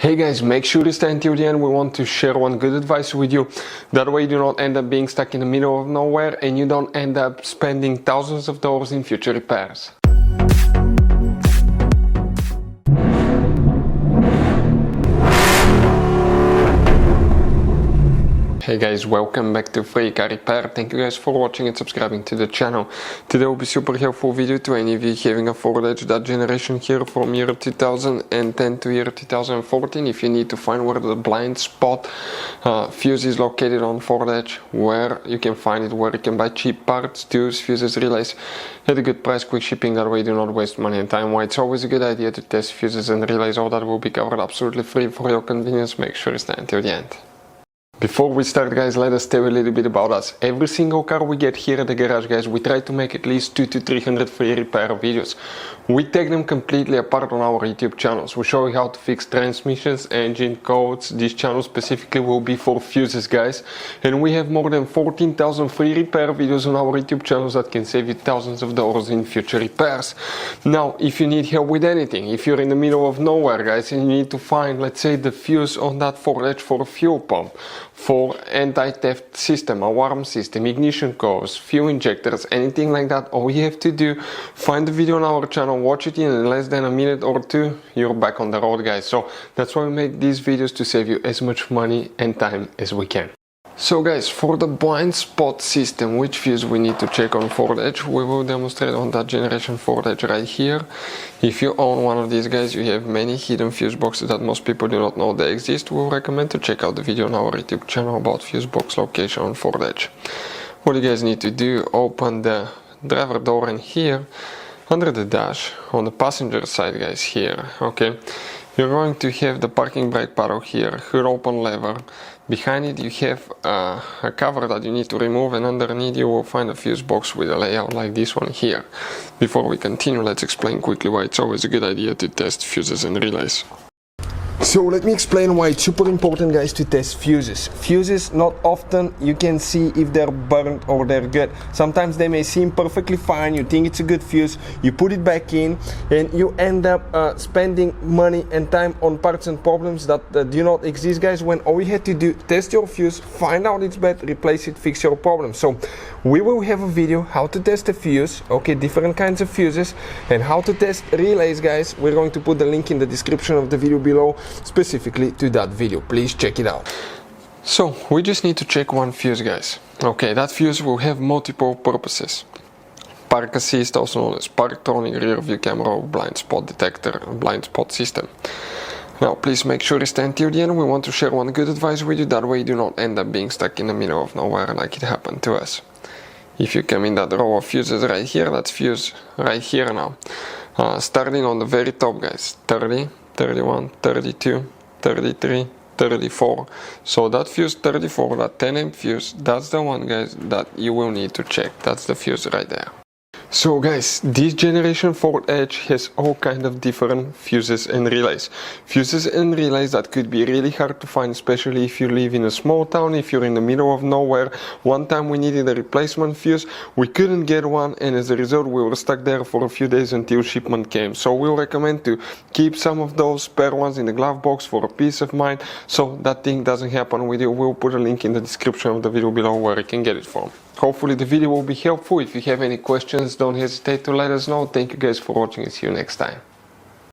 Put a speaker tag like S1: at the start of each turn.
S1: Hey guys, make sure to stay until the end. We want to share one good advice with you. That way you do not end up being stuck in the middle of nowhere and you don't end up spending thousands of dollars in future repairs. Hey guys, welcome back to Free Car Repair. Thank you guys for watching and subscribing to the channel. Today will be super helpful video to any of you having a Ford Edge that generation here from year 2010 to year 2014. If you need to find where the blind spot fuse is located on Ford Edge, where you can find it, where you can buy cheap parts, tools, fuses, relays at a good price, quick shipping, that way you do not waste money and time. Why it's always a good idea to test fuses and relays. All that will be covered absolutely free for your convenience. Make sure you stay until the end. Before we start guys, let us tell you a little bit about us. Every single car we get here at the garage guys, we try to make at least 200 to 300 free repair videos. We take them completely apart on our YouTube channels. We show you how to fix transmissions, engine codes. This channel specifically will be for fuses guys. And we have more than 14,000 free repair videos on our YouTube channels that can save you thousands of dollars in future repairs. Now, if you need help with anything, if you're in the middle of nowhere guys and you need to find, let's say, the fuse on that Ford Edge for a fuel pump, for anti-theft system, alarm system, ignition codes, fuel injectors, anything like that, all you have to do, find the video on our channel, watch it in less than a minute or two, you're back on the road guys. So that's why we make these videos, to save you as much money and time as we can. So guys, for the blind spot system, which fuse we need to check on Ford Edge, we will demonstrate on that generation Ford Edge right here. If you own one of these guys, you have many hidden fuse boxes that most people do not know they exist. We will recommend to check out the video on our YouTube channel about fuse box location on Ford Edge. What you guys need to do, open the driver door in here, under the dash, on the passenger side guys here, okay. You're going to have the parking brake paddle here, hood open lever. Behind it you have a cover that you need to remove, and underneath you will find a fuse box with a layout like this one here. Before we continue, let's explain quickly why it's always a good idea to test fuses and relays. So let me explain why it's super important guys to test fuses. Fuses, not often you can see if they're burnt or they're good. Sometimes they may seem perfectly fine, you think it's a good fuse, you put it back in and you end up spending money and time on parts and problems that do not exist guys, when all you had to do, test your fuse, find out it's bad, replace it, fix your problem. So we will have a video how to test a fuse, okay, different kinds of fuses, and how to test relays guys. We're going to put the link in the description of the video below specifically to that video. Please check it out. So we just need to check one fuse guys. Okay, that fuse will have multiple purposes. Park assist, also known as parktronic, rear view camera, blind spot detector, blind spot system. Now please make sure you stay until the end. We want to share one good advice with you, that way you do not end up being stuck in the middle of nowhere like it happened to us. If you come in that row of fuses right here, that's fuse right here now. Starting on the very top guys, 30, 31, 32, 33, 34. So that fuse 34, that 10 amp fuse, that's the one guys that you will need to check. That's the fuse right there. So guys, this generation Ford Edge has all kind of different fuses and relays. Fuses and relays that could be really hard to find, especially if you live in a small town, if you're in the middle of nowhere. One time we needed a replacement fuse, we couldn't get one, and as a result we were stuck there for a few days until shipment came. So we'll recommend to keep some of those spare ones in the glove box for a peace of mind, so that thing doesn't happen with you. We'll put a link in the description of the video below where you can get it from. Hopefully the video will be helpful. If you have any questions, don't hesitate to let us know. Thank you guys for watching and see you next time.